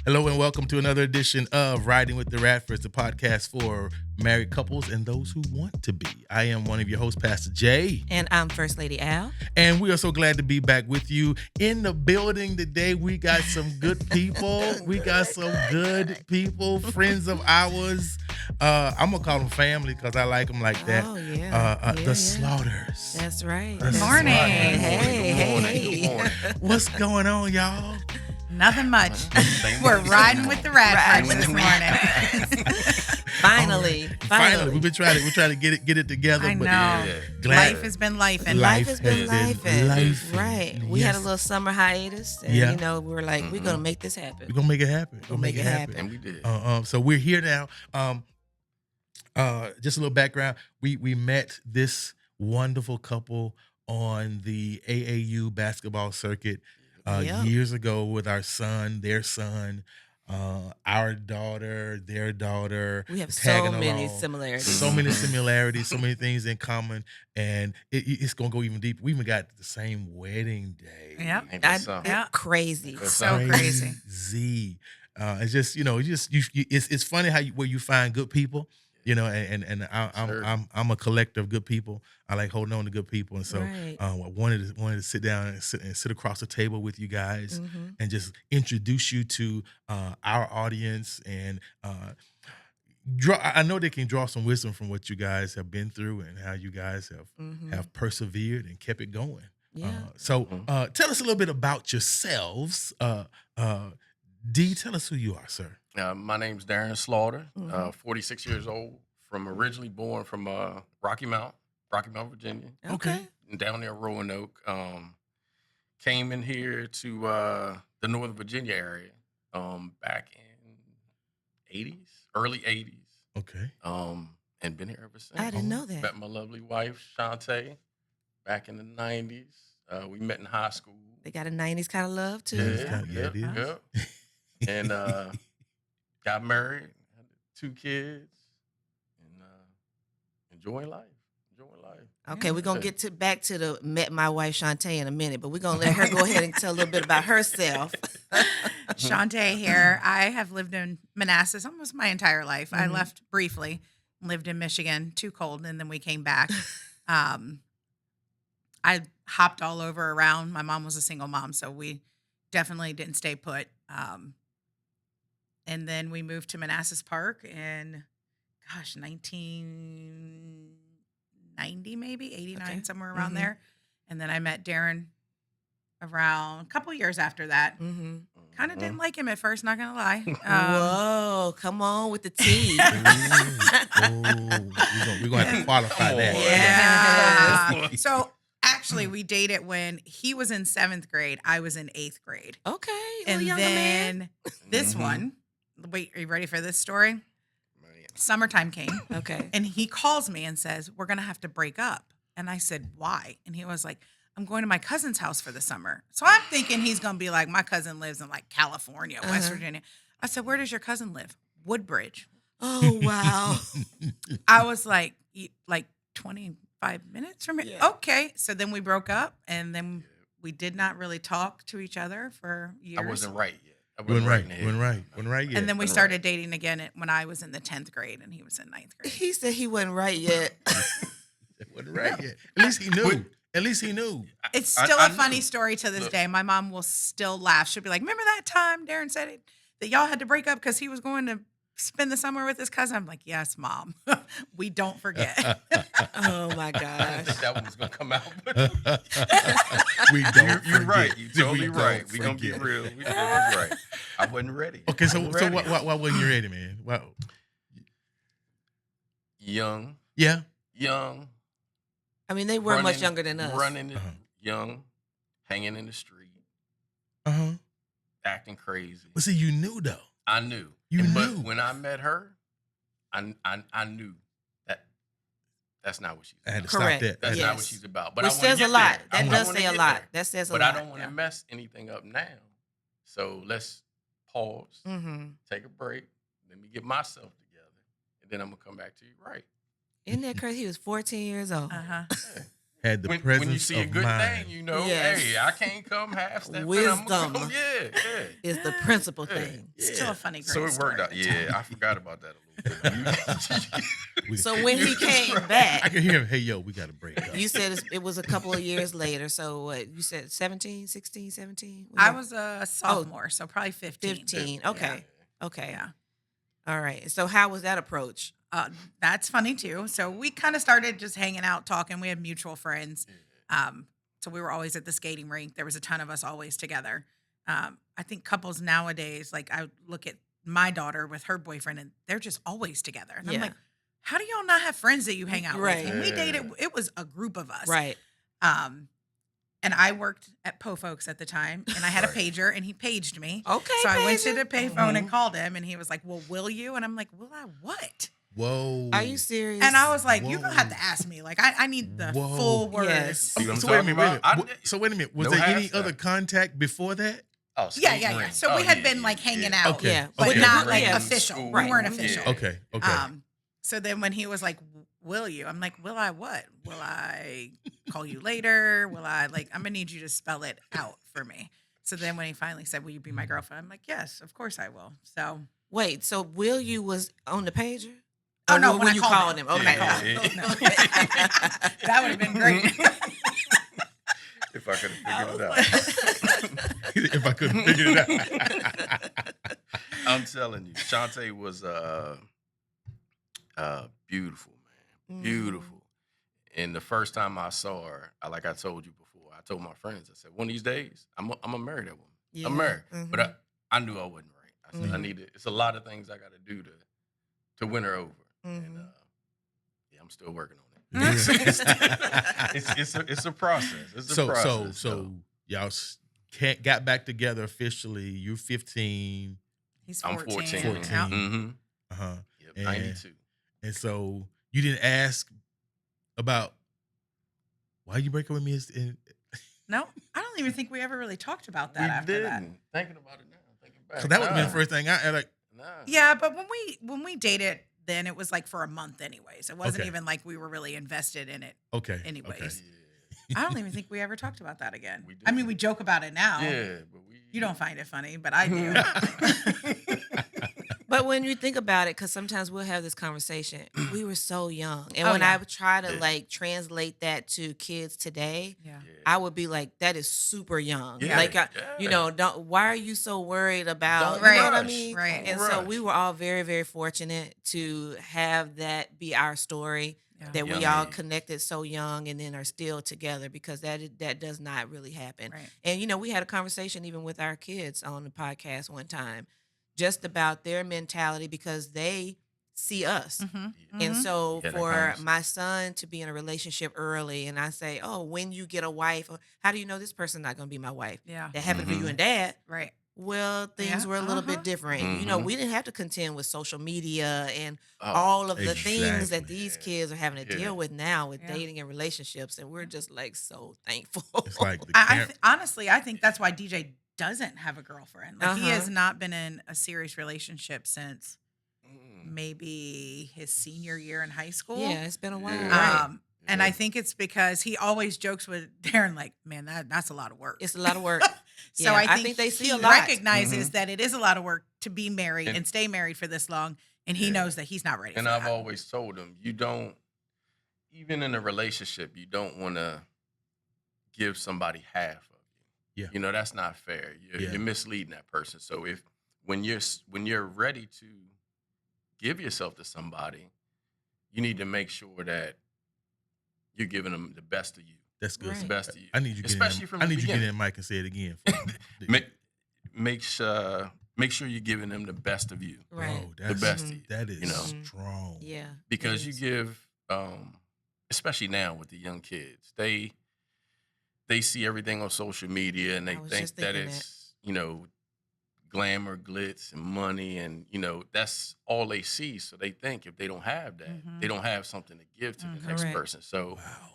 Hello and welcome to another edition of Riding with the Radfords, the podcast for married couples and those who want to be. I am one of your hosts, Pastor Jay. And I'm First Lady Al. And we are so glad to be back with you in the building today. We got some good people. Friends of ours. I'm going to call them family because I like them like that. Oh, yeah. The Slaughters. That's right. Good morning. Hey. Good morning. What's going on, y'all? Nothing much. We're riding with the Radfords this morning. Finally. We've been trying to get it together. I know. But glad. Life has been life, and Life has been life. life. Right. We had a little summer hiatus. And, we were like, we're going to make this happen. We're going to make it happen. We'll make it happen. And we did. So we're here now. Just a little background. We met this wonderful couple on the AAU basketball circuit years ago with their son, our daughter, their daughter. We have so many similarities. So many similarities, so many things in common, and it's gonna go even deeper. We even got the same wedding day. Yep. Crazy. So crazy. It's just it's funny how where you find good people. And I'm a collector of good people. I like holding on to good people, and so Right. I wanted to sit down and sit across the table with you guys and just introduce you to our audience. And I know they can draw some wisdom from what you guys have been through and how you guys have persevered and kept it going. Yeah. So tell us a little bit about yourselves. D, tell us who you are, sir. My name's Darrin Slaughter, 46 years old, originally born from Rocky Mount, Virginia. Okay. And down there, Roanoke. Came in here to the Northern Virginia area back in early 80s. Okay. And been here ever since. I didn't know that. Met my lovely wife, Shawnte, back in the 90s. We met in high school. They got a 90s kind of love, too. Yeah. And got married, had 2 kids, and enjoying life. Okay, we're going to get back to the met my wife, Shawnte, in a minute, but we're going to let her go ahead and tell a little bit about herself. Shawnte here. I have lived in Manassas almost my entire life. I left briefly, lived in Michigan, too cold, and then we came back. I hopped all over around. My mom was a single mom, so we definitely didn't stay put. And then we moved to Manassas Park in, 1990 maybe, 89, somewhere around there. And then I met Darrin around a couple years after that. Kind of didn't like him at first, not going to lie. Whoa, come on with the tea. We're going to have to qualify that. Yeah. So actually, we dated when he was in 7th grade. I was in 8th grade. Okay. And younger then man. this one, wait, are you ready for this story? Summertime came. Okay. And he calls me and says, we're going to have to break up. And I said, why? And he was like, I'm going to my cousin's house for the summer. So I'm thinking he's going to be like, my cousin lives in like California, West Virginia. I said, where does your cousin live? Woodbridge. Oh, wow. I was like 25 minutes from here. Yeah. Okay. So then we broke up, and then we did not really talk to each other for years. I wasn't right yet. Wasn't right yet. And then we started dating again when I was in the 10th grade and he was in 9th grade. He said he wasn't right yet. Wasn't right yet. At least he knew. It's still a funny story to this day. My mom will still laugh. She'll be like, remember that time Darrin said it, that y'all had to break up because he was going to spend the summer with his cousin? I'm like, yes, Mom. We don't forget. Oh, my I gosh. think that one was going to come out. We don't You're forget. right. You're totally We right. don't We're going to be forget. real. We're right. I wasn't ready. Okay, so Wasn't ready. why wasn't you ready, man? Wow. Young. Yeah. I mean, they were much younger than us. Young, hanging in the street, acting crazy. But see, you knew though. I knew. But when I met her, I knew that that's not what she's I had about. to Correct. stop that. That's Yes. not what she's about. But Which I wanna says a get lot. there. That I does wanna say a get lot. there. That says a But lot. I don't want to Yeah. mess anything up now. So let's pause, take a break, let me get myself together, and then I'm gonna come back to you. Right. Isn't that crazy? He was 14 years old. Uh-huh. had the when presence you see a of good mind. thing, you know, Yes. hey, I can't come half step. Wisdom. Yeah, yeah. Is the principal Yeah. thing. It's still a funny, great So it worked story. out. Yeah, I forgot about that a little bit. So when he came I back, can hear him. Hey, yo, we got to break up. you said it was a couple of years later. So what, you said 17, 16, 17? I was a sophomore, so probably 15. 15. Okay. Okay. Yeah. All right. So how was that approach? That's funny too. So we kind of started just hanging out, talking. We had mutual friends. So we were always at the skating rink. There was a ton of us always together. I think couples nowadays, like I look at my daughter with her boyfriend and they're just always together. And I'm like, how do y'all not have friends that you hang out Right. with? When we dated, it was a group of us. Right. And I worked at Po Folks at the time, and I had a pager, and he paged me. Okay. So I went to pager. the payphone and called him, and he was like, "Well, will you?" And I'm like, "Will I what?" Whoa. Are you serious? And I was like, "You're Whoa. gonna have to ask me. Like, I need the Whoa. full words." Yes. See what I'm So wait a talking minute. about? So wait a minute. Was No there any half other step. contact before that? Oh, Yeah. skating rink. So Oh, we had yeah, been yeah, like hanging yeah. out, Okay. Yeah. but Okay. not like Rink, official. school. We weren't Right. official. Yeah. Okay. Okay. So then when he was like, "Will you?" I'm like, "Will I what? Will I call you later? Will I I'm gonna need you to spell it out for me." So then when he finally said, "Will you be my girlfriend?" I'm like, "Yes, of course I will." So Wait, so Will You was on the pager? Oh Or no, when I you called called him. When Okay. I called him. Yeah. No. That would have been great. If I could have figured it out. If I couldn't figure it out. I'm telling you, Shawnte was beautiful, man. Beautiful. And the first time I saw her, like I told you before, I told my friends, I said, one of these days, I'm gonna marry that woman. Yeah. I'm married. Mhm. But I knew I wasn't right. I said, I need it. It's a lot of things I gotta do to win her over. And yeah, I'm still working on it. It's a process. It's a process. So y'all got back together officially. You're 15. He's I'm 14. 14. Yeah. Mm-hmm. Uh-huh. Yep, And- 92. And so you didn't ask about why you break up with me? No, I don't even think we ever really talked about that We after didn't. that. Thinking about it now. Thinking back. Because that would have been the first thing I like. Nah. Yeah, but when we dated, then it was like for a month anyways. It wasn't Okay. even like we were really invested in it. Okay. Anyways. Okay. Yeah. I don't even think we ever talked about that again. We I mean, didn't. we joke about it now. Yeah, but we. You don't find it funny, but I do. But when you think about it, because sometimes we'll have this conversation, we were so young. And Oh, when yeah. I would try to like translate that to kids today, Yeah. I would be like, that is super young. Yeah. Like, you know, why are you so worried about, Don't you know what I rush. mean? Right. And Don't so rush. we were all very, very fortunate to have that be our story. Yeah. That we Young all age. connected so young and then are still together, because that does not really happen. Right. And you know, we had a conversation even with our kids on the podcast one time, just about their mentality, because they see us. Mm-hmm. And so Yeah, that for conversation. my son to be in a relationship early, and I say, "Oh, when you get a wife, how do you know this person's not going to be my wife?" Yeah. That happened for you Mhm. and dad. Right. Well, things Yeah, were a little uh-huh. bit different. You know, Mhm. we didn't have to contend with social media and Oh, all of the things that exactly. these Yeah. kids are having to Yeah. deal with now with Yeah. dating and relationships, and we're just like so thankful. It's like the Honestly, I think that's why DJ doesn't have a girlfriend. Like he has Uh-huh. not been in a serious relationship since Mm. maybe his senior year in high school. Yeah, it's been a while. Yeah. Right. And Yeah. I think it's because he always jokes with Darren, like, "Man, that's a lot of work." It's a lot of work. So Yeah, I think they see he a lot. recognizes that it is a lot of work to be married And- and stay married for this long, and he Yeah. knows that he's not ready. And for I've that. always told him, you don't, even in a relationship, you don't want to give somebody half of you. Yeah. You know, that's not fair. Yeah. You're misleading that person. So when you're ready to give yourself to somebody, you need to make sure that you're giving them the best of you. That's good. Right. The best of you. I need you to Especially get in. from I the need you to get beginning. in, Mike, and say it again. Make sure you're giving them the best of you. Right. Bro, that's, best of you, that is you know? strong. Yeah. Because it you is. give especially now with the young kids, they see everything on social media and they I was think just that thinking it's glamour, glitz, and money, and that's all they see. So they think if they don't have that, Mhm. they don't have something to give to the next Correct. person. So Wow.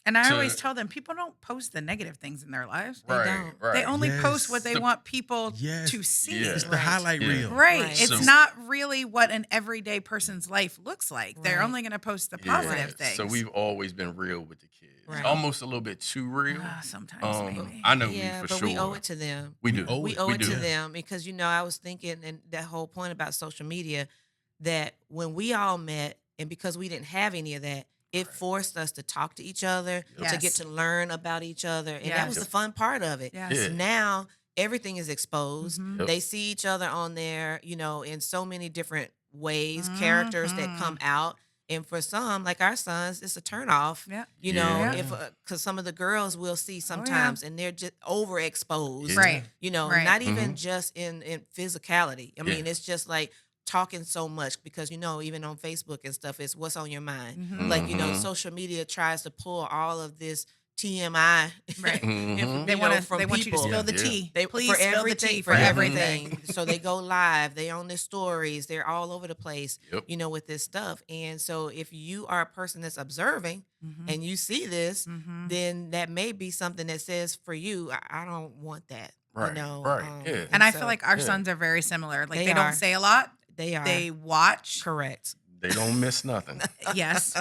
And I to- always tell them, people don't post the negative things in their lives. They right, don't. right. They only post what Yes. they The- want people Yes. to see. Yeah. It's the Right. highlight Yeah. reel. Right. Right. It's So- not really what an everyday person's life looks like. They're Right. only going to post the Yeah. positive Right. things. So we've always been real with the kids. Right. almost a little bit too real. Sometimes maybe. I know Yeah, we for but sure. we owe it to them. We do. We owe it do. to them because I was thinking, and that whole point about social media, that when we all met, and because we didn't have any of that, it Right. forced us to talk to each other, to get Yes. to learn about each other, and that was Yes. the fun part of it. Yes. Yeah. Now everything is exposed. Mhm. Yep. They see each other on there, in so many different ways, characters that come out. And for some, like our sons, it's a turnoff. Yeah. Yeah. If because some of the girls we'll see sometimes, and they're just overexposed. Yeah. Right. Not Right. even just in physicality. I mean, Yeah. it's just like talking so much because even on Facebook and stuff, it's what's on your mind. Mhm. Like Mhm. social media tries to pull all of this TMI. Right. Mhm. They want to. from They want you to people. spill the Yeah. tea. They Please for spill the everything tea for for everything. So they go live. They on their stories. They're all over the place. Yep. With this stuff. And so if you are a person that's observing Mhm. and you see this, Mhm. then that may be something that says for you, I don't want that. Right. Right. Yeah. And I so feel like our Yeah. sons are very similar. Like They they are. don't say a lot. they are They watch. correct. They don't miss nothing. Yes.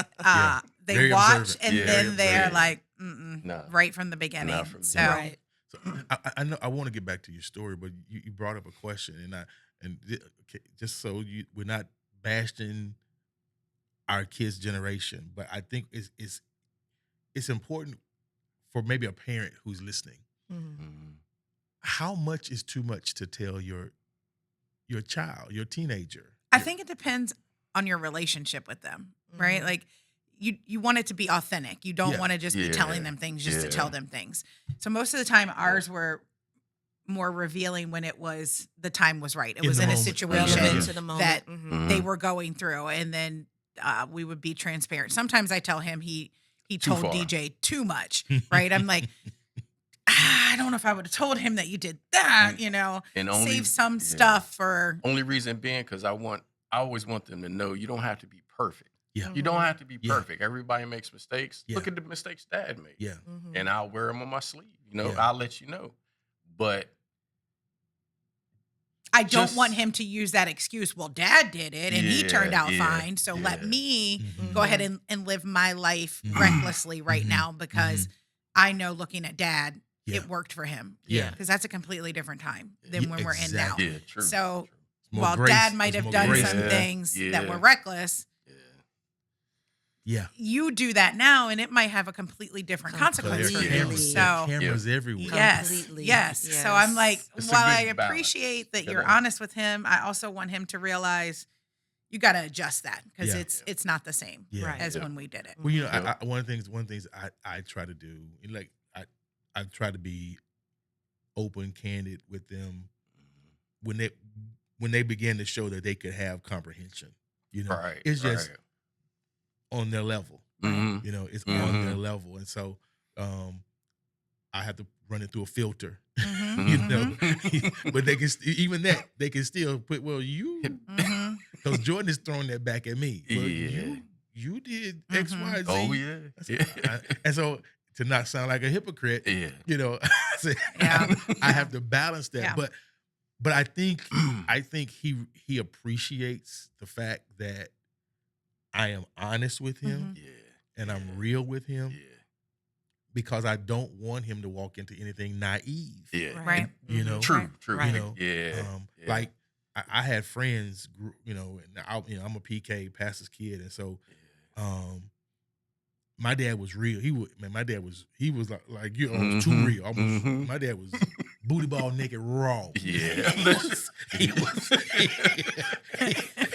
They Very watch, observant. and Yeah, then they're yeah. like, No. right from the beginning. Not from the So Right. So I know I want to get back to your story, but you brought up a question, okay, just so we're not bashing our kids' generation, but I think it's important for maybe a parent who's listening. Mhm. Mhm. How much is too much to tell your child, your teenager? I think it depends on your relationship with them, right? Mhm. Like you want it to be authentic. You don't Yeah. want to just be telling Yeah. them things just to Yeah. tell them things. So most of the time ours were more revealing when the time was right. It In was the in a moment. situation Yeah. Into the moment. that Mhm. they were going through, and then we would be transparent. Sometimes I tell him he Too told far. DJ too much, right? I'm like, I don't know if I would have told him that you did that, And only save some yeah. stuff for. Only reason being because I always want them to know you don't have to be perfect. Yeah. You don't have to be Yeah. perfect. Everybody makes mistakes. Yeah. Look at the mistakes Dad made. Yeah. Mhm. And I'll wear them on my sleeve. Yeah. I'll let you know. But I don't just- want him to use that excuse. Well, Dad did it and he turned out Yeah, fine. So let yeah. me Mhm. go ahead and live my life Mhm. recklessly right Mhm. now because I know looking at Dad, Yeah. it worked for him. Yeah. Because that's a completely different time than Yeah, when we're in now. exactly. yeah, true. So It's more while grace. Dad might It's have more done grace. some Yeah, things that yeah. were reckless, Yeah. Yeah. you do that now and it might have a completely different consequence for There are him. cameras, So there are cameras everywhere. Yes. Completely. Yes. Yes. So I'm like, It's a while I good balance. appreciate that Gotta- you're honest with him, I also want him to realize you got to adjust that because Yeah. it's not the same Yeah. Right. as Yeah. when we did it. Well, Yeah. one of the things I try to do, like I try to be open, candid with them when they begin to show that they could have comprehension. Right. It's just right. on their level. Mhm. It's on their Mhm. level, and so I have to run it through a filter. Mhm. You Mhm. know, but they can even that they can still put Mhm. because Jordan is throwing that back at me. Well, Yeah. you did X, Mhm. Y, Z. Oh yeah. Yeah. And so to not sound like a hypocrite, Yeah. I say, Yeah. I have to balance that. Yeah. But I think he appreciates the fact that I am honest with him Mhm. Yeah. and I'm real with him Yeah. because I don't want him to walk into anything naive. Yeah. Right. You know, True. Right. True. Right. Yeah. Yeah. Like I had friends, and I'm a PK, pastor's kid, and so my dad was real. He was like you almost too Mhm. real. Almost. Mhm. My dad was booty ball naked raw. Yeah. he was.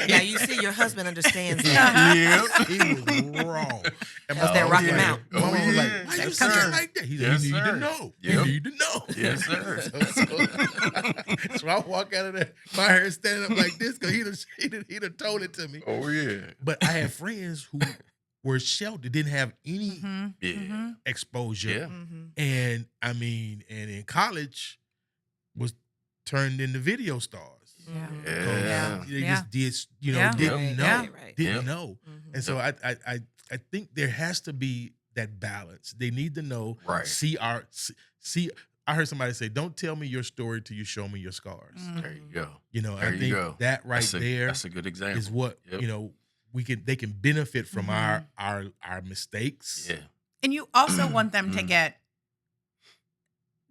Now you see your husband understands that. Yeah. He was raw. And How's that rock him yeah. out? My mom was like, yeah. "Why you Yes, say sir. it like that?" He said, Yes, "You need sir. to know. Yep. You need to know." Yes, sir. So I walk out of there, my hair standing up like this because he'd have told it to me. Oh yeah. But I had friends who were sheltered, didn't have any Mhm. Yeah. Mhm. exposure. Yeah. Mhm. And in college was turned into video stars. Yeah. Mhm. Yeah. They Yeah. just did, Yeah. didn't Right, know. right, right. Didn't Yep. know. Mhm. And so I think there has to be that balance. They need to know, Right. see. I heard somebody say, "Don't tell me your story till you show me your scars." Mm. There you go. I There you think go. that right there That's a good example. is what Yep. they can benefit from Mhm. our mistakes. Yeah. And you also want them to get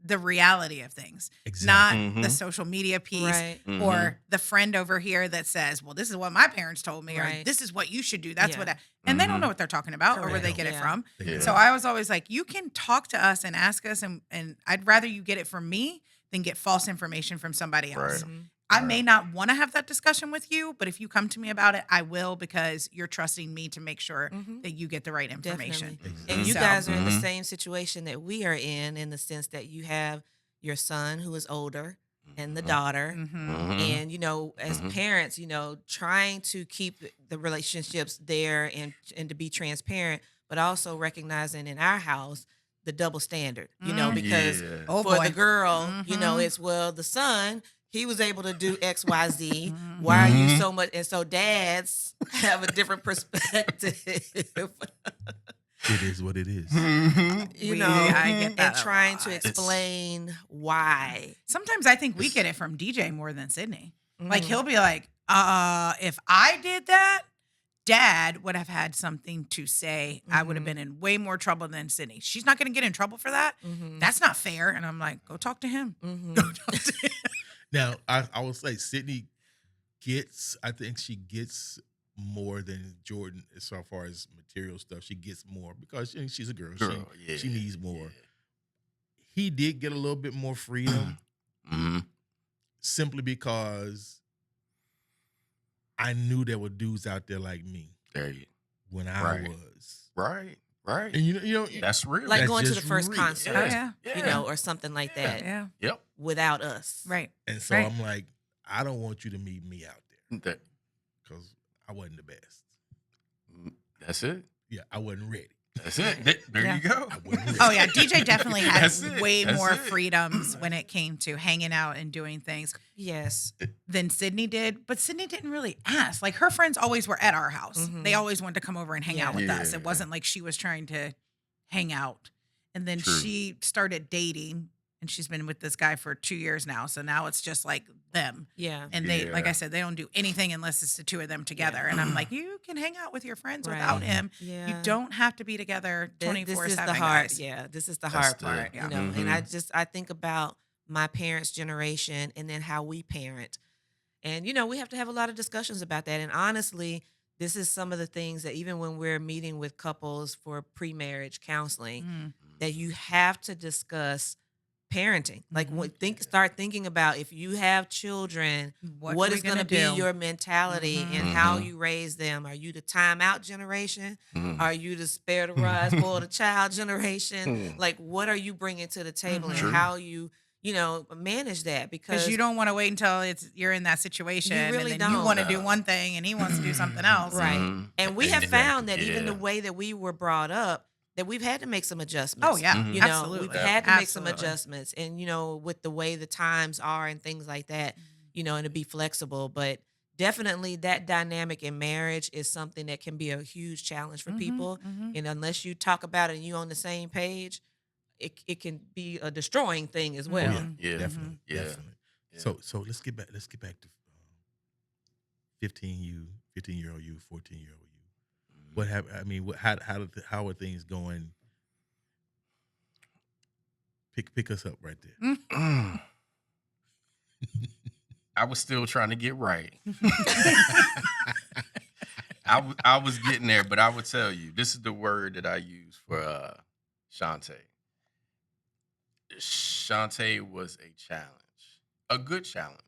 the reality of things, not the social media piece Right. or the friend over here that says, well, this is what my parents told me, or Right. this is what you should do. That's Yeah. what, and they don't know what they're talking about or where Correct. they get it Yeah. from. Yeah. So I was always like, you can talk to us and ask us, and I'd rather you get it from me than get false information from somebody else. Right. I may not want to have that discussion with you, but if you come to me about it, I will, because you're trusting me to make sure that you get the right information. Definitely. And you guys are in the same situation that we are in the sense that you have your son who is older and the daughter. And, as parents, trying to keep the relationships there and to be transparent, but also recognizing in our house the double standard, because for the girl, it's, well, the son, he was able to do X, Y, Z. Why are you so much? And so dads have a different perspective. It is what it is. I get that and trying to explain why. Sometimes I think we get it from DJ more than Sydney. Like, he'll be like, if I did that, Dad would have had something to say. I would have been in way more trouble than Sydney. She's not going to get in trouble for that. That's not fair. And I'm like, go talk to him. Go talk to him. Now, I will say Sydney I think she gets more than Jordan as far as material stuff. She gets more because she's a girl. She needs more. Yeah. He did get a little bit more freedom simply because I knew there were dudes out there like me when I was. Right. And that's real. Like that's going to the first real. concert, or something like that. Yep. Without us. Right. And so I'm like, I don't want you to meet me out there because I wasn't the best. That's it. Yeah, I wasn't ready. That's it. There you go. Oh yeah, DJ definitely had way more freedoms when it came to hanging out and doing things. Yes. Than Sydney did, but Sydney didn't really ask. Like, her friends always were at our house. They always wanted to come over and hang out with us. It wasn't like she was trying to hang out. And then she started dating, and she's been with this guy for 2 years now. So now it's just like them. Yeah. And they, like I said, they don't do anything unless it's the two of them together. And I'm like, you can hang out with your friends without him. Yeah. You don't have to be together 24/7. This is the hard. Yeah. This is the hard part. And I think about my parents' generation and then how we parent. And, we have to have a lot of discussions about that. And honestly, this is some of the things that even when we're meeting with couples for pre-marriage counseling, that you have to discuss parenting. Like, start thinking about, if you have children, what is going to be your mentality and how you raise them. Are you the timeout generation? Are you the spare the rod, spoil the child generation? Like, what are you bringing to the table and how you manage that? Because you don't want to wait until you're in that situation. You really and then don't. You want to do one thing and he wants to do something else. Right. And we have found that even the way that we were brought up, that we've had to make some adjustments. Oh yeah, absolutely. We've had to make some adjustments, and with the way the times are and things like that, and to be flexible. But definitely, that dynamic in marriage is something that can be a huge challenge for people. And unless you talk about it and you on the same page, it can be a destroying thing as well. Definitely. Yeah. So let's get back to 15-year-old you, 14-year-old you. What happened? I mean, how are things going? Pick us up right there. I was still trying to get right. I was getting there, but I would tell you, this is the word that I use for Shawnte. Shawnte was a challenge, a good challenge.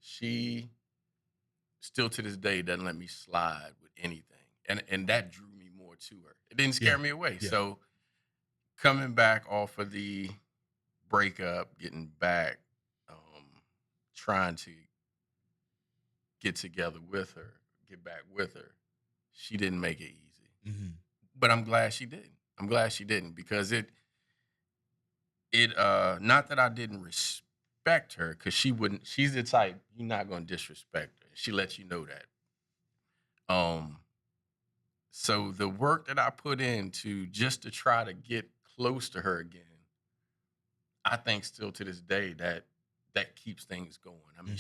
She still to this day doesn't let me slide with anything. And that drew me more to her. It didn't scare me away. Yeah. So coming back off of the breakup, getting back, trying to get together with her, get back with her, she didn't make it easy. But I'm glad she didn't. I'm glad she didn't, because it not that I didn't respect her, because she's the type, you're not going to disrespect her. She lets you know that. So the work that I put into just to try to get close to her again, I think still to this day that keeps things going. I mean,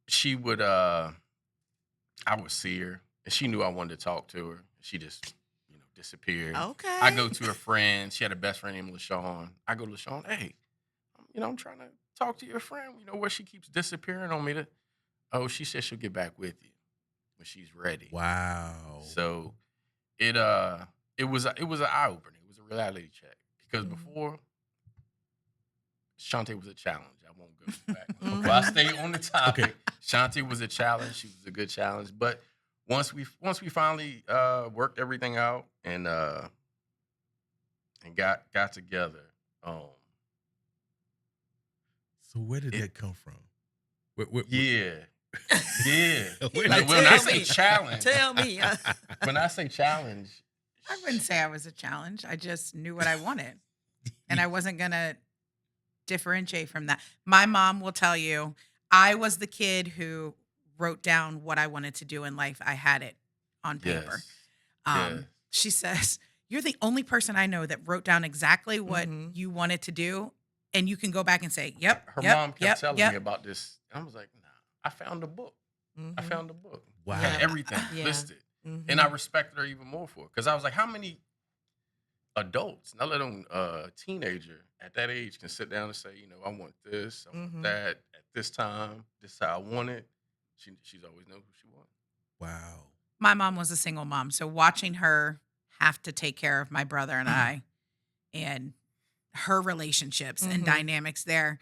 she would, I would see her, and she knew I wanted to talk to her. She just, disappeared. Okay. I go to a friend. She had a best friend named LaShawn. I go to LaShawn. Hey, I'm trying to talk to your friend. Where she keeps disappearing on me. Oh, she said she'll get back with you when she's ready. Wow. So it was an eye opener. It was a reality check because before Shawnte was a challenge. I won't go back. But I stay on the topic. Okay. Shawnte was a challenge. She was a good challenge. But once we finally worked everything out and got together. So where did that come from? Yeah. When I say challenge, tell me. When I say challenge, I wouldn't say I was a challenge. I just knew what I wanted, and I wasn't gonna differentiate from that. My mom will tell you, I was the kid who wrote down what I wanted to do in life. I had it on paper. Yes. She says, "You're the only person I know that wrote down exactly what you wanted to do, and you can go back and say, yep." Her mom kept telling me about this. I was like, nah, I found a book. I found a book. Wow. Had everything listed. And I respected her even more for it. Because I was like, how many adults, not let alone a teenager at that age, can sit down and say, I want this, I want that at this time. This is how I want it. She's always known who she wants. Wow. My mom was a single mom. So watching her have to take care of my brother and I and her relationships and dynamics there,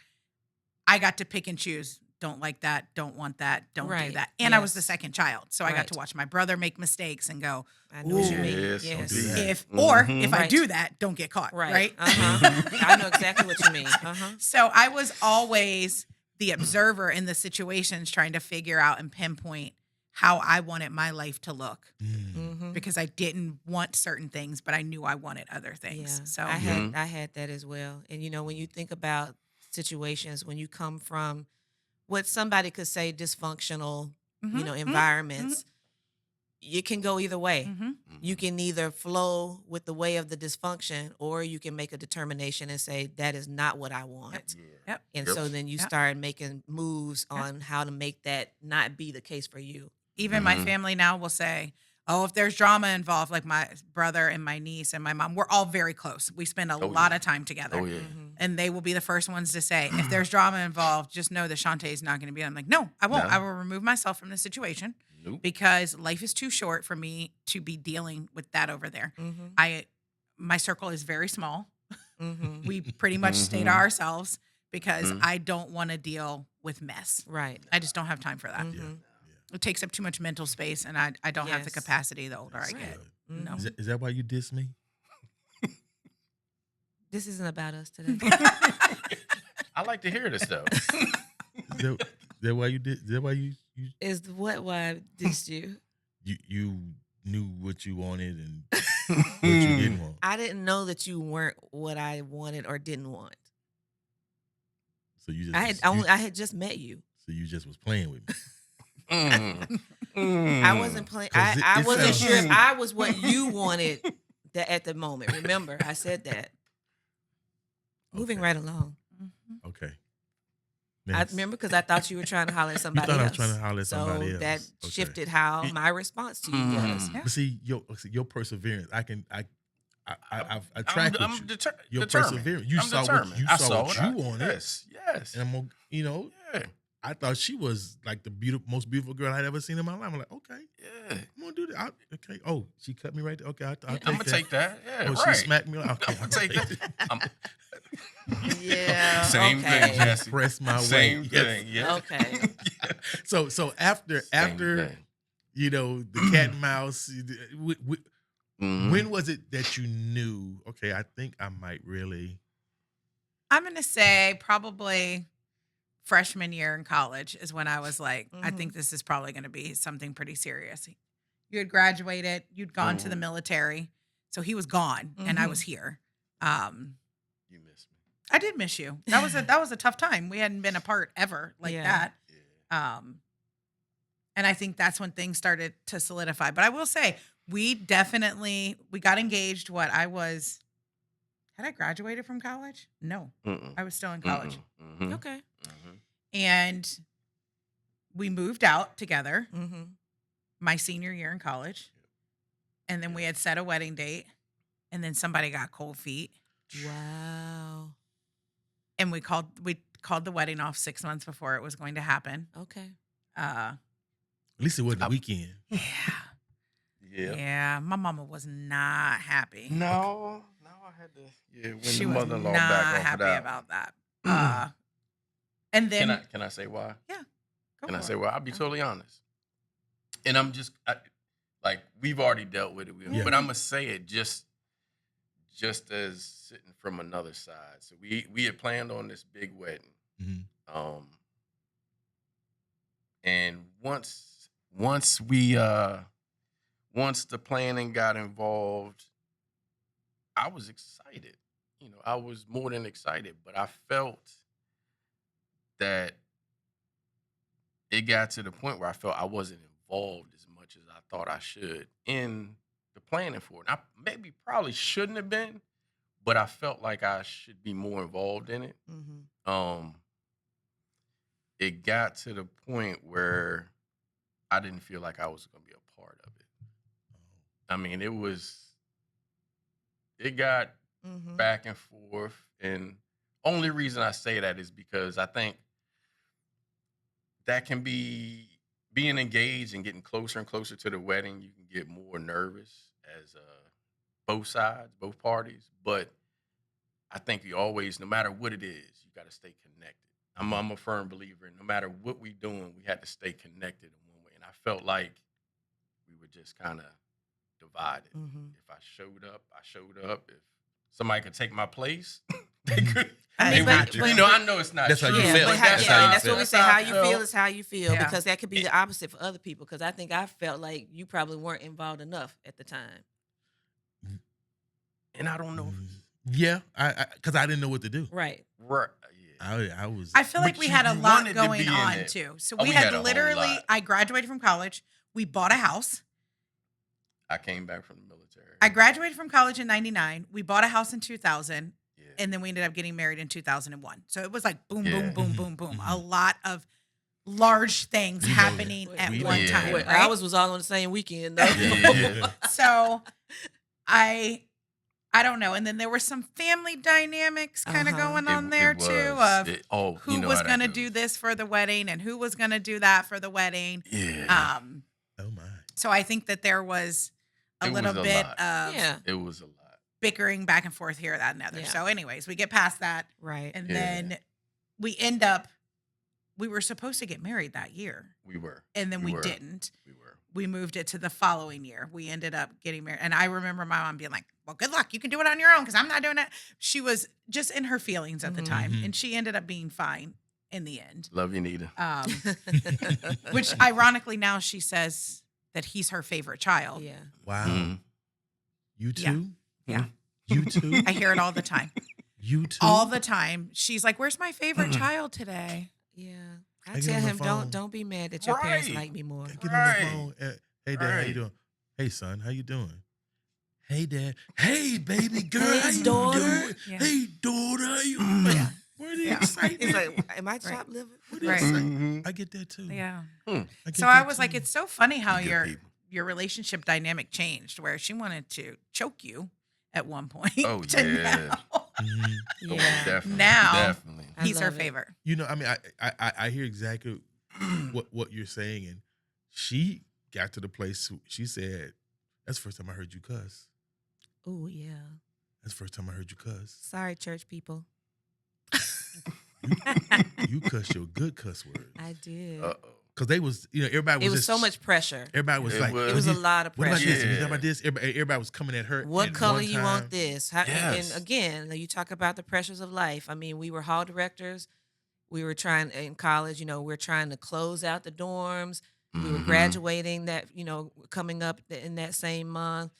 I got to pick and choose. Don't like that. Don't want that. Don't do that. And I was the second child. So I got to watch my brother make mistakes and go, I know what you mean. Yes. If I do that, don't get caught. Right. I know exactly what you mean. So I was always the observer in the situations trying to figure out and pinpoint how I wanted my life to look because I didn't want certain things, but I knew I wanted other things. Yeah. So I had that as well. And when you think about situations, when you come from what somebody could say dysfunctional, environments, it can go either way. You can either flow with the way of the dysfunction, or you can make a determination and say, that is not what I want. Yep. And so then you start making moves on how to make that not be the case for you. Even my family now will say, oh, if there's drama involved, like my brother and my niece and my mom, we're all very close. We spend a lot of time together. Oh, yeah. And they will be the first ones to say, if there's drama involved, just know that Shawnte is not going to be. I'm like, no, I won't. No. I will remove myself from the situation because life is too short for me to be dealing with that over there. My circle is very small. We pretty much stay to ourselves because I don't want to deal with mess. Right. I just don't have time for that. It takes up too much mental space, and I don't have the capacity the older I get. No. Is that why you diss me? This isn't about us today. I like to hear this though. Is that why you did? Is that why you? Is why I dissed you? You knew what you wanted and what you didn't want. I didn't know that you weren't what I wanted or didn't want. So you just I had just met you. So you just was playing with me. I wasn't playing. I wasn't sure if I was what you wanted at the moment. Remember, I said that. Moving right along. Okay. I remember because I thought you were trying to holler at somebody else. I was trying to holler at somebody else. That shifted how my response to you was. But see, your perseverance. I track I'm with you. determined. Your perseverance. You saw what you wanted. Yes. And I thought she was like the most beautiful girl I'd ever seen in my life. I'm like, okay, I'm gonna do that. Okay. Oh, she cut me right there. Okay, I'm gonna take that. Yeah, she smacked me. Okay, I'm gonna take that. Yeah. Same thing, Jesse. Press my Same way. thing. Yeah. Okay. So after the cat and mouse, when was it that you knew? Okay, I think I might really. I'm gonna say probably freshman year in college is when I was like, I think this is probably going to be something pretty serious. You had graduated, you'd gone to the military, so he was gone and I was here. You missed me. I did miss you. That was a tough time. We hadn't been apart ever like that. Yeah. And I think that's when things started to solidify. But I will say, we got engaged. Had I graduated from college? No, I was still in college. Okay. And we moved out together my senior year in college. And then we had set a wedding date. And then somebody got cold feet. Wow. And we called the wedding off 6 months before it was going to happen. Okay. At least it wasn't the weekend. Yeah. Yeah. Yeah. My mama was not happy. No, I had to. Yeah, when She the was mother-in-law not back off happy of that. about that. And then Can I say why? Yeah. Can I say why? I'll be totally honest. And I'm just like we've already dealt with it, but I'm gonna say it just as sitting from another side. So we had planned on this big wedding, and once the planning got involved, I was excited. I was more than excited, but I felt that it got to the point where I felt I wasn't involved as much as I thought I should in the planning for it. I probably shouldn't have been, but I felt like I should be more involved in it. It got to the point where I didn't feel like I was going to be a part of it. I mean, it got back and forth. And only reason I say that is because I think that can be being engaged and getting closer and closer to the wedding. You can get more nervous as both sides, both parties. But I think you always, no matter what it is, you got to stay connected. I'm a firm believer in no matter what we're doing, we had to stay connected in one way. And I felt like we were just kind of divided. If I showed up, I showed up. If somebody could take my place, they could. I know it's not. That's true. how you feel. That's what we say. How you feel is how you feel, because that could be the opposite for other people. Because I think I felt like you probably weren't involved enough at the time. And I don't know. Yeah, because I didn't know what to do. Right. Right. Yeah. I was. I feel like But we you had a lot wanted to going be in on it. too. So Oh, we we had had a whole literally, lot. I graduated from college. We bought a house. I came back from the military. I graduated from college in 99. We bought a house in 2000. Yeah. And then we ended up getting married in 2001. So it was like boom, Yeah. boom, boom, boom, boom. A lot of large things happening at We one know time. that. Right? Ours was all on the same weekend, though. Yeah. So I don't know. And then there were some family dynamics kind of going on there too of who was going to do this for the wedding and who was going to do that for the wedding. Yeah. Oh my. So I think that there was a little bit of It was a lot. bickering back and forth here, that, and the other. Yeah. So anyways, we get past that. Right. And Yeah. then we were supposed to get married that year. We were. And then we were. didn't. We were. We moved it to the following year. We ended up getting married. And I remember my mom being like, well, good luck. You can do it on your own because I'm not doing it. She was just in her feelings at the time. And she ended up being fine in the end. Love you, Nita. Which ironically now she says that he's her favorite child. Yeah. Wow. Mm-hmm. You too? Yeah. You too? I hear it all the time. You too? All the time. She's like, where's my favorite child today? Yeah. I get tell on the him, phone. don't be mad that your parents Right. like me more. Get on the phone. Hey, Dad, how Right. you doing? Hey, son, how you doing? Hey, Dad. Hey, baby girl, Hey, how you daughter. doing? Yeah. Hey, daughter, how you Yeah. Where the Yeah. excitement? He's like, am I chopped liver? Where the Right. excitement? I get that too. Yeah. I get So I that was like, too. it's so funny how Good your people. relationship dynamic changed, where she wanted to choke you at one point. Oh, to yeah. now. Mhm. Oh, Yeah. definitely. Now- Definitely. I He's her love it. favorite. You know, I mean, I hear exactly what you're saying, and she got to the place. She said, "That's the first time I heard you cuss. Oh, yeah. That's the first time I heard you cuss. Sorry, church people. You cuss your good cuss words I did. Uh-oh. because they was, everybody was. It was just, so much pressure. Everybody was It like, was. It was a lot of What about pressure. this? You Yeah. talking about this? Everybody was coming at her. What at color one you time. want this? And Yes. again, you talk about the pressures of life. I mean, we were hall directors. We were trying in college, we're trying to close out the dorms. We were Mhm. graduating that, coming up in that same month.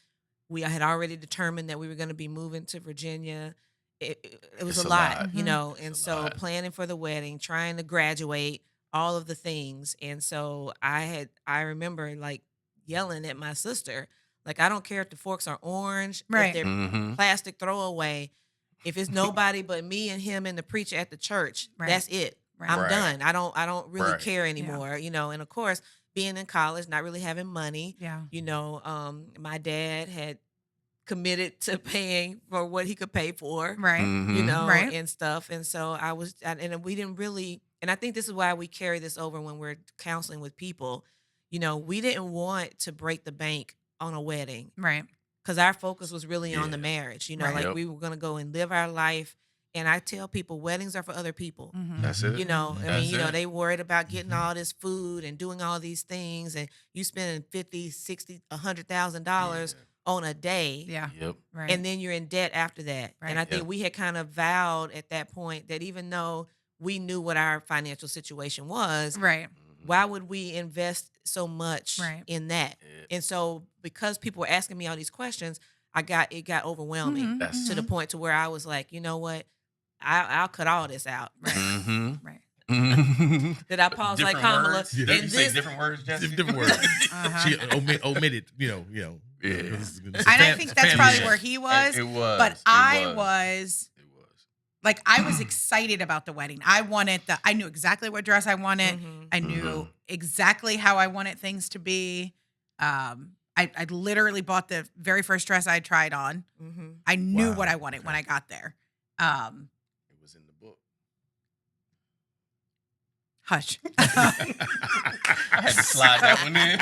We had already determined that we were going to be moving to Virginia. It was It's a a lot, lot. and It's a so lot. planning for the wedding, trying to graduate, all of the things. And so I remember like yelling at my sister, like, I don't care if the forks are orange, Right. if they're Mhm. plastic throwaway. If it's nobody but me and him and the preacher at the church, Right. that's it. Right. I'm Right. done. I don't really Right. care anymore, and of course, being in college, not really having money, Yeah. my dad had committed to paying for what he could pay for, Right. Right. and stuff. And so and we didn't really, and I think this is why we carry this over when we're counseling with people. We didn't want to break the bank on a wedding Right. because our focus was really on the Yeah. marriage, Right. like Yep. we were going to go and live our life. And I tell people weddings are for other people. Mhm. That's it. I mean, That's it. they worried about getting Mhm. all this food and doing all these things, and you spending $50, $60, $100,000 on a day. Yeah. Yep. Right. And then you're in debt after that. Right. And I think Yep. we had kind of vowed at that point that even though we knew what our financial situation was, Right. why would we invest so much Right. in that? Yeah. And so because people were asking me all these questions, it got overwhelming Mhm. That's to the point to where I was like, you know what? I'll cut all this out. Right. Mm-hmm. Right. Did I pause like Different Kamala? words? Yeah. Did And you say this, different words, Jesse? Different words. Uh-huh. She omitted, Yeah. it's And I think that's probably family. where he was. It was. But It I was. was It was. like, I was excited about the wedding. I knew exactly what dress I wanted. Mhm. I knew exactly how I wanted things to be. I literally bought the very first dress I tried on. Mhm. I knew Wow. what I wanted when I got there. It was in the book. Hush. I had to slide that one in.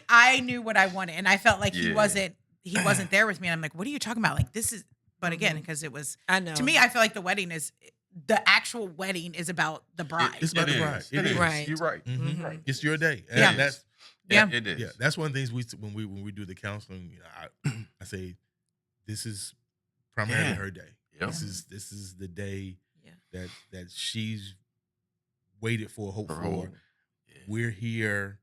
I knew what I wanted, and I felt like he Yeah. wasn't there with me. And I'm like, what are you talking about? Like, this is, but again, Mhm. because it was, I know. to me, I feel like the actual wedding is about the bride. It's about the bride. It is. Right. You're right. Mhm. You're right. It's your day. And Yeah. that's Yeah. It is. yeah. That's one of the things when we do the counseling. I say this is primarily Yeah. her day. Yep. This is the day Yeah. that she's waited for, hoped Her for. whole- Yeah. We're here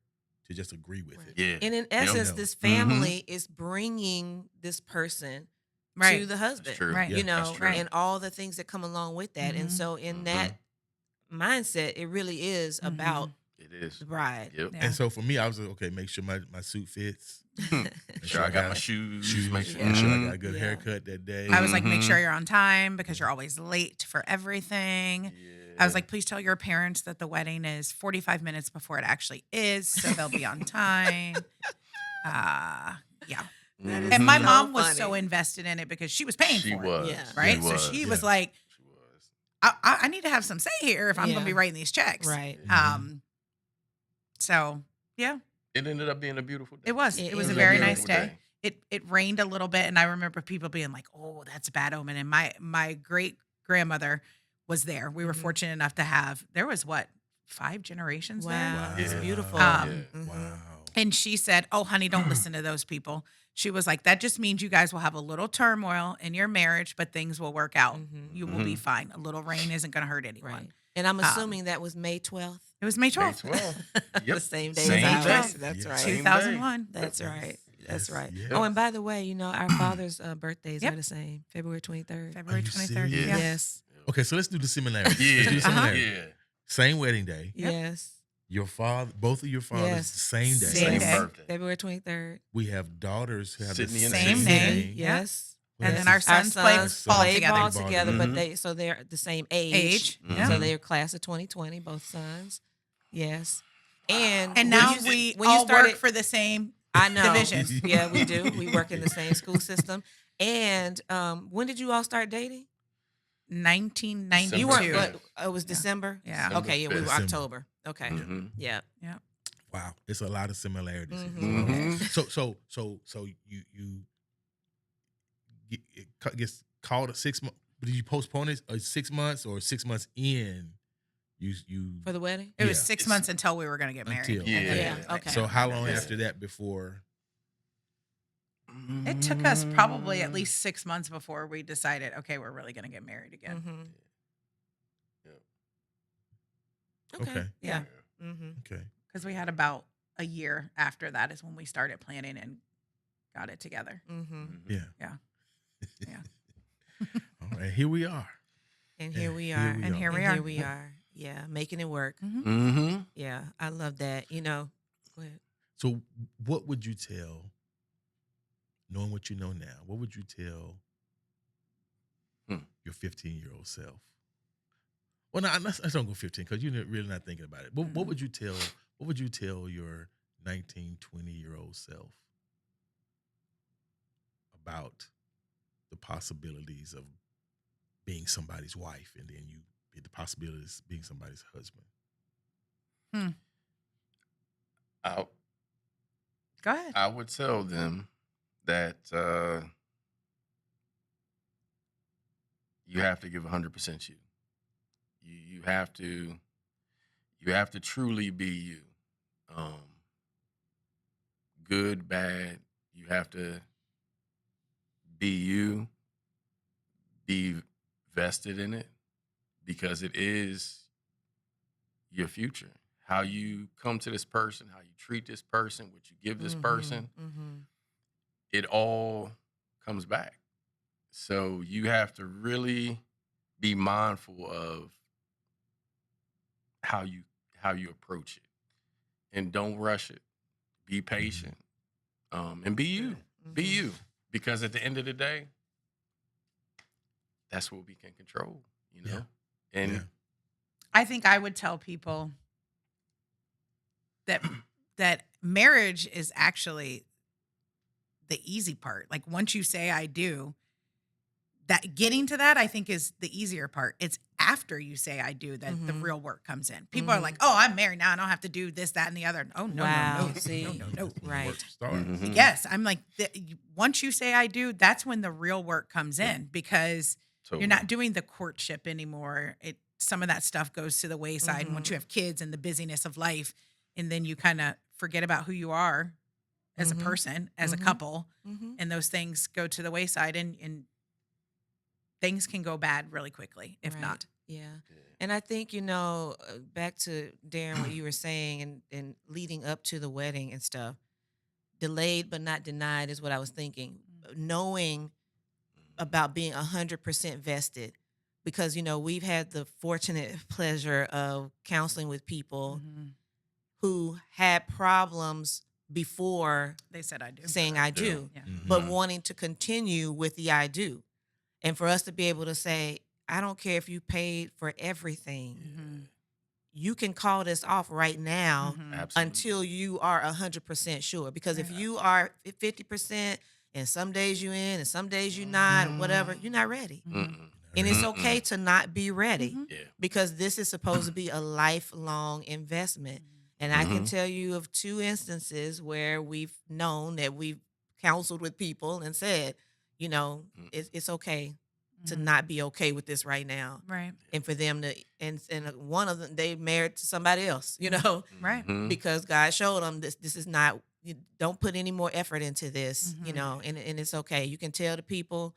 to just agree with Right. it. Yeah. And in Yep. essence, No. this family is bringing this person Right. to the husband, True. Right. Yeah. That's true. and all the things that come along with that. And Mhm. so in Mhm. that mindset, it really is about It is. the bride. Yep. Yeah. And so for me, I was like, okay, make sure my suit fits. Make sure I got my shoes. Make Make sure I sure. got a good Yeah. haircut that day. I was like, make Mhm. sure you're on time because you're always late for everything. I was Yeah. like, please tell your parents that the wedding is 45 minutes before it actually is, so they'll be on time. Yeah. That is And my so mom was so funny. invested in it because she was paying She for was. it, Yeah. right? She So was. she was Yeah. like, She was. I need to have some say here if I'm going to be Yeah. writing these checks. Right. So yeah, It ended up being a beautiful day. it was. It It was a is. very Beautiful nice day. It rained a little bit, and I remember people being like, "Oh, that's a bad omen." And my great grandmother was there. We were Mhm. fortunate enough to have. There was 5 generations there. Wow. It's Wow. beautiful. Um, Mhm. Wow. And she said, "Oh, honey, don't listen to those people." She was like, "That just means you guys will have a little turmoil in your marriage, but things will work out. Mhm. You will be fine. A little rain isn't going to hurt anyone." Right. And I'm assuming that was May 12th. It was May May 12th, 12th. The Yep. same day Same as day. ours. That's Yes. right. Same 2001. That's right. That's Yes, right. yes. Oh, and by the way, our father's birthdays Yep. are the same, February 23rd. February Are you 23rd. serious? Yeah. Yes. Okay, so let's do the similarities. Yeah. Let's do the similarities. Yeah. Same wedding day. Yep. Yes. Your father, both of your fathers, Yes. same day. Same day. birthday. February 23rd. We have daughters who have Sydney the and same Same name. name. Yes. What And else then our is- sons play sons ball play together. ball Ball together, together. but they're the same age. Age. Mhm. Yeah. So they're class of 2020, both sons. Yes. And And when now you- we when you all started, work for the same. I know. division. Yeah, we do. We work in the same school system. And when did you all start dating? 1992. You weren't. December. But it was December. Yeah. Okay. Yeah, we were December. October. Okay. Mhm. Yeah. Wow, it's a lot of similarities. Mhm. Mhm. So you it gets called a 6 month. Did you postpone it 6 months or 6 months in? You For the wedding. It was Yeah. 6 months until we were going to get married. Until. Yeah. And then Yeah, we did it. okay. So how long Yeah. after that before? It took us probably at least 6 months before we decided, okay, we're really going to get married again. Mhm. Yep. Okay. Okay. Yeah. Yeah. Mm-hmm. Okay. Because we had about a year after that is when we started planning and got it together. Mm-hmm. Yeah. Yeah. Yeah. All right. Here we are. And here Yeah, we here are. we And are. here And we are. here we are. Yeah, making it work. Mhm. Mm-hmm. Yeah, I love that. Go ahead. So what would you tell, knowing what you know now, what would you tell Hmm. your 15-year-old self? Well, no, let's don't go 15 because you're really not thinking about it. What would you tell? What would you tell your 19, 20-year-old self about the possibilities of being somebody's wife, and then the possibilities of being somebody's husband? I, Go ahead. I would tell them that you have to give 100% you. You have to truly be you. Good, bad. You have to be you. Be vested in it because it is your future. How you come to this person, how you treat this person, what you give this person, it all comes back. So you have to really be mindful of how you approach it, and don't rush it. Be patient, and be you. Be you, because at the end of the day, that's what we can control. You know, and I think I would tell people that marriage is actually the easy part. Like once you say I do, that getting to that I think is the easier part. It's after you say I do that the real work comes in. People are like, "Oh, I'm married now. I don't have to do this, that, and the other." Oh no, Wow. no, See? no. Right. Yes, I'm like, once you say I do, that's when the real work comes in because you're not doing the courtship anymore. Some of that stuff goes to the wayside. And once you have kids and the busyness of life, and then you kind of forget about who you are as a person, as a couple, and those things go to the wayside, and things can go bad really quickly if not. Yeah. And I think, back to Darrin, what you were saying and leading up to the wedding and stuff, delayed but not denied is what I was thinking. Knowing about being 100% vested, because, we've had the fortunate pleasure of counseling with people who had problems before They said I do. saying I do, but wanting to continue with the I do. And for us to be able to say, I don't care if you paid for everything. You can call this off right now until you are 100% sure. Because if you are 50% and some days you in and some days you not, or whatever, you're not ready. And it's okay to not be ready because this is supposed to be a lifelong investment. And I can tell you of 2 instances where we've known that we've counseled with people and said, it's okay to not be okay with this right now. Right. And for them to, and one of them, they married to somebody else, Right. because God showed them this is not, you don't put any more effort into this, and it's okay. You can tell the people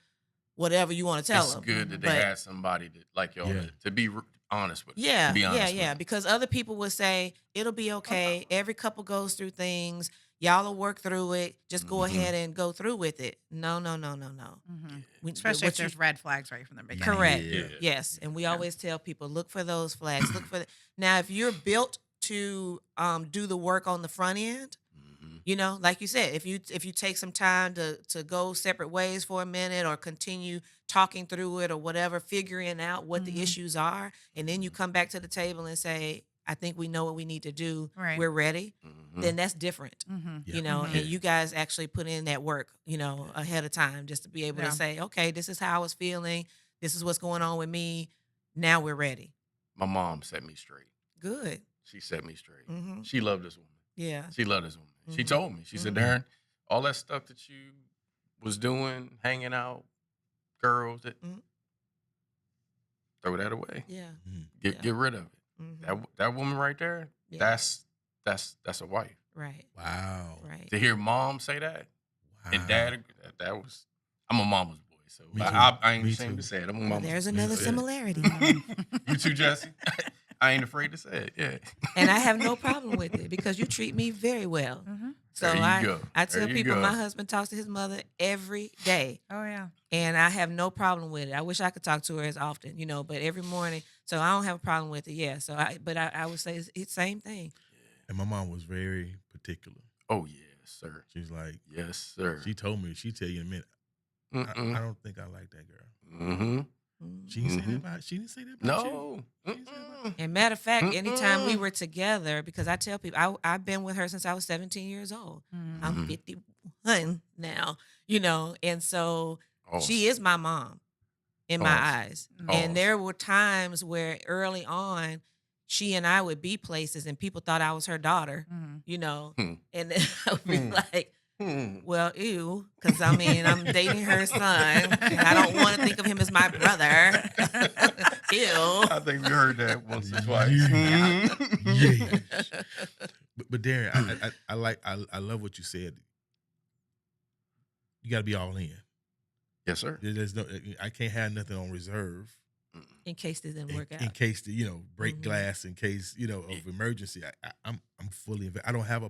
whatever you want to tell them. It's good that they had somebody that, like y'all, to be honest with. Yeah, to be honest with. Because other people would say, it'll be okay. Every couple goes through things. Y'all will work through it. Just go ahead and go through with it. No. Especially if there's red flags right from the beginning. Correct. Yeah. Yes. And we always tell people, look for those flags. Now, if you're built to do the work on the front end, like you said, if you take some time to go separate ways for a minute or continue talking through it or whatever, figuring out what the issues are, and then you come back to the table and say, I think we know what we need to do. Right. We're ready. Then that's different, and you guys actually put in that work, ahead of time just to be able to say, okay, this is how I was feeling. This is what's going on with me. Now we're ready. My mom set me straight. Good. She set me straight. She loved this woman. Yeah. She loved this woman. She told me. She said, Darrin, all that stuff that you was doing, hanging out, girls, throw that away. Yeah. Get rid of it. That woman right there, that's a wife. Right. Wow. Right. To hear mom say that, and dad, that was, I'm a mama's boy, so Me too. I ain't Me ashamed too. to say it. I'm a Well, mama's there's boy. another Yeah. similarity. You too, Jesse? I ain't afraid to say it, yeah. And I have no problem with it because you treat me very well. So There you I go. tell There you people go. my husband talks to his mother every day. Oh, yeah. And I have no problem with it. I wish I could talk to her as often, but every morning. So I don't have a problem with it. Yeah. So I would say it's the same thing. And my mom was very particular. Oh, yes, sir. She's like, Yes, sir. she told me, she tell you in a minute, I don't think I like that girl. She didn't say that about. She didn't say that about you. No. She didn't say that about- And matter of fact, anytime we were together, because I tell people, I've been with her since I was 17 years old. I'm 51 now, and so she is my mom in my eyes. And there were times where early on, she and I would be places and people thought I was her daughter, and then I would be like, well, ew, because I'm dating her son, and I don't want to think of him as my brother. Ew. I think we heard that once or twice. Yes. But Darrin, I love what you said. You got to be all in. Yes, sir. I can't have nothing on reserve. In case this didn't work out. In case break glass, in case of emergency. I'm fully invested. I don't have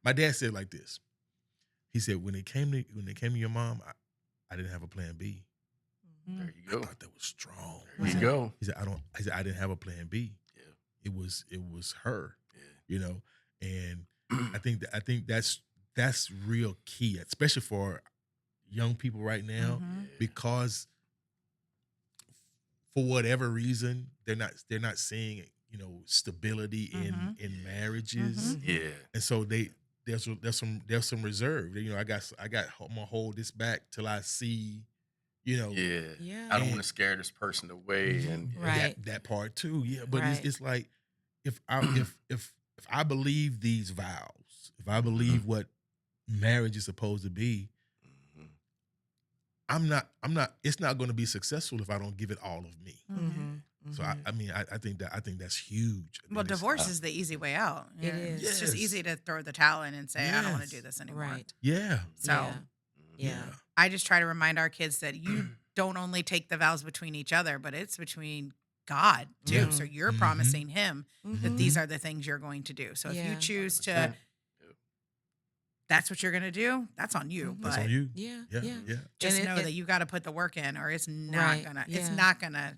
my dad said it like this. He said when it came to your mom, I didn't have a plan B. There you go. I thought that was strong. There you go. He said I didn't have a plan B. Yeah. It was her. Yeah. And I think that's real key, especially for young people right now, because for whatever reason they're not seeing stability in marriages. Yeah. And so there's some reserve. I'm gonna hold this back till I see, Yeah. I don't want to scare this person away, and Right. that part too. Yeah, but Right. it's like if I believe these vows, if I believe what marriage is supposed to be, I'm not. It's not going to be successful if I don't give it all of me. So I think that's huge. Well, divorce is the easy way out. It is. It's just easy to throw the towel in and say, I don't want to do this anymore. Right. Yeah. So Yeah. I just try to remind our kids that you don't only take the vows between each other, but it's between God too. Yeah. So you're promising him that these are the things you're going to do. So if you choose to, that's what you're going to do, that's on you. That's But on you. Yeah. Yeah. Yeah. Yeah. just know that you got to put the work in, or it's not Right. gonna, Yeah. it's not gonna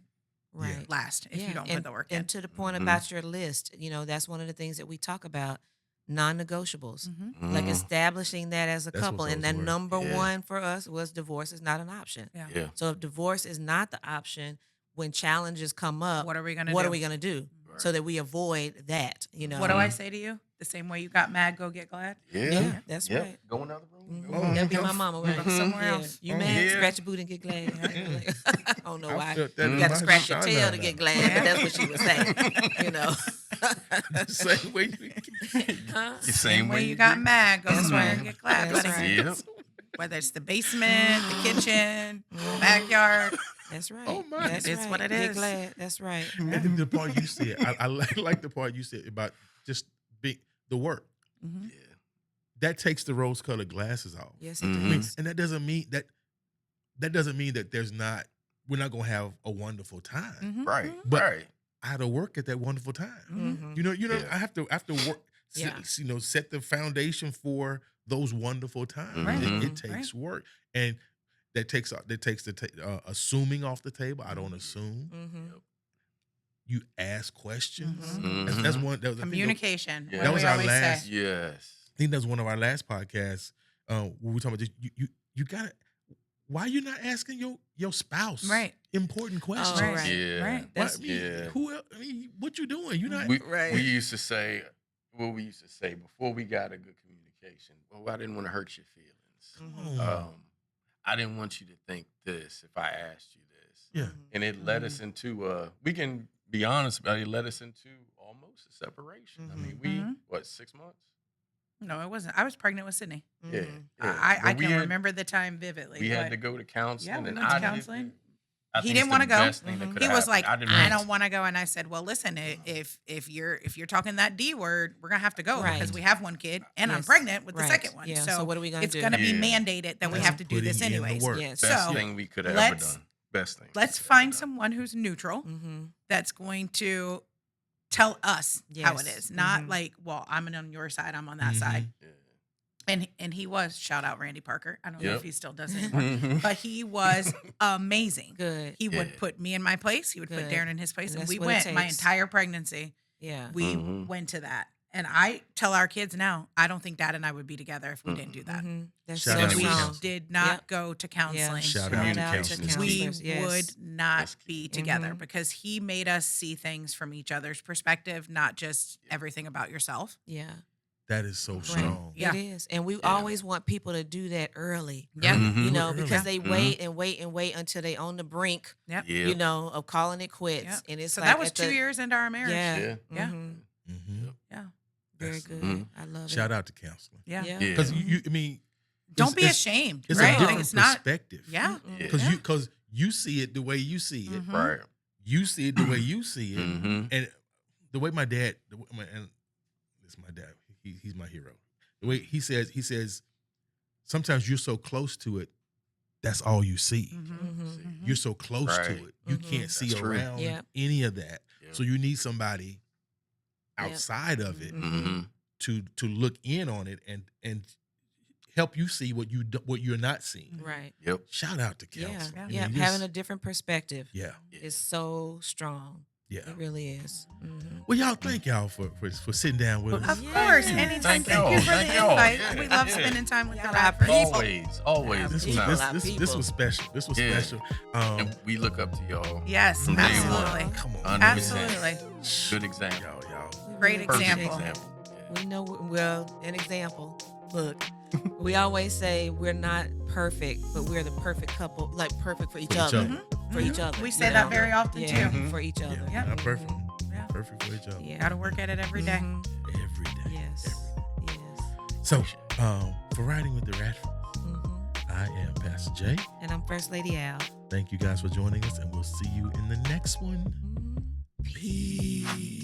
Right. last if you don't put the work in. And to the point about your list, that's one of the things that we talk about, non-negotiables. Like establishing that as a That's couple. what And those then were. number one for us was divorce is not an option. Yeah. Yeah. So if divorce is not the option, when challenges come up, What are we gonna what do? are we gonna do? Right. So that we avoid that, What do I say to you? The same way you got mad, go get glad. Yeah, that's right. Go in the other room. Oh, That'd be my mama, right? Go somewhere else. You Oh, mad? yeah. Scratch your boot and get glad. Right? Like, I don't know I why. felt that You in got to my scratch your tail to shana. get glad, but that's what she was saying. Same way you Huh? The same way you got mad, go That's somewhere right. and get glad. That's buddy. right. Yep. Whether it's the basement, the kitchen, backyard. That's right. Oh, my. That's It's right. what it Get is. glad. That's right. And the part you said, I like the part you said about just the work. Mhm. Yeah. That takes the rose-colored glasses off. Yes, it Mhm. does. And that doesn't mean that we're not gonna have a wonderful time. Mhm. Right. But- right. I had to work at that wonderful time. Mhm. Yeah. I have to work. Yeah. Set the foundation for those wonderful times. Right. It takes work, and that takes the assuming off the table. I don't assume. Mhm. You ask questions. Mhm. That's one. That was, Communication. Yeah. What That do was we our always last- say? Yes. I think that was one of our last podcasts. When we were talking about this, you got to. Why you not asking your spouse important questions? Oh, right. Yeah. Right. Why- That's- I mean, Yeah. Who else? I mean, what you doing? You not. We Right. we used to say before we got a good communication. Well, I didn't want to hurt your feelings. Mhm. I didn't want you to think this if I asked you this. Yeah. And it led us into we can be honest about it, it led us into almost a separation. I mean, Mhm. 6 months? No, it wasn't. I was pregnant with Sydney. Yeah. Mhm. I But we can had- remember the time vividly. We had but to go to counseling. Yeah, we and went to I counseling. I He think didn't it's wanna the go. best thing that Mhm. could He have was like, happened. I didn't don't want to go, and I said, well, listen, if you're talking that D word, we're gonna have to go Right. because we have one kid, and I'm Yes. pregnant with the Right. second one. Yeah. So, So what are we gonna it's do? gonna be Yeah. mandated that we That's have to do this putting in the anyways. work. Yes. Best So, thing we could have ever let's- done. Best thing. Let's we could find have done. someone who's neutral Mhm. that's going to tell us how it Yes. is, not Mhm. like, well, I'm on your side, I'm on that Mhm. side. Yeah. And he was, shout out Randy Parker. I don't know Yep. if he still does it anymore, but he was amazing. Good. He would Yeah. put me in my place. He would put Good. Darrin in his place, And and that's we what it went my takes. entire pregnancy. Yeah. We Mhm. went to that, And I tell our kids now, I don't think Dad and I would be together if we didn't do that. That's Shout so out to We strong. did not go to counseling. Shout Shout out to out counselors. We counselors, yes. would not That's be together because he made us see things from each other's perspective, not just everything about yourself. Yeah. That is so Right. strong. Yeah. It is. And we always want people to do that early. Yeah. You know, Early. because they wait and wait and wait until they on the brink, Yep. Yeah. you know, of calling it quits. Yep. And it's So like that was at the- 2 years into our marriage. Yeah. Yeah. Yeah. Mhm. Mm-hmm. Yeah. Very That's- good. I love Shout it. out to counseling. Yeah. Yeah. Yeah. Because I mean, Don't be it's- ashamed, It's right? a Like, different it's not. perspective. Yeah. Yeah. Because you see it the way you see it. Mhm. Right. You see it the way you see it. Mm-hmm. And the way my dad, and this is my dad. He's my hero. The way he says, sometimes you're so close to it, that's all you see. Mhm. You're so close Right. to it, you Mhm. can't see That's true. around Yep. any of that. Yep. So you need somebody Yep. outside of it Mm-hmm. to look in on it and help you see what you're not seeing. Right. Yep. Shout out to Yeah. counseling. I Yeah. mean, Having just- a different perspective yeah, is so strong. yeah. It really is. Mhm. Well, y'all, thank y'all for sitting down with us. Of Yeah. course. Anytime. Thank Thank you y'all. for Thank the y'all. invite. Yeah. We love Yeah. spending time with the Y'all Radfords. Always. Always. This People, was our this people. was special. This was Yeah. special. And we look up to y'all. Yes, From day one. absolutely. Come on, 100%. Absolutely. Good example. y'all. Great Perfect example. Yeah. We know, well, an example. Look, we always say we're not perfect, but we're the perfect couple, like perfect for each For each other. other. For each other. We you say that know? very often Yeah, too. for each other. Yeah, not perfect. Yeah. Perfect for each other. Yeah. Got to work at it every day. Mhm. Every day. Yes. Every day. Yes. So, for Riding with the Radfords, Mhm. I am Pastor Jay. And I'm First Lady Al. Thank you guys for joining us, and we'll see you in the next one. Mhm. Peace.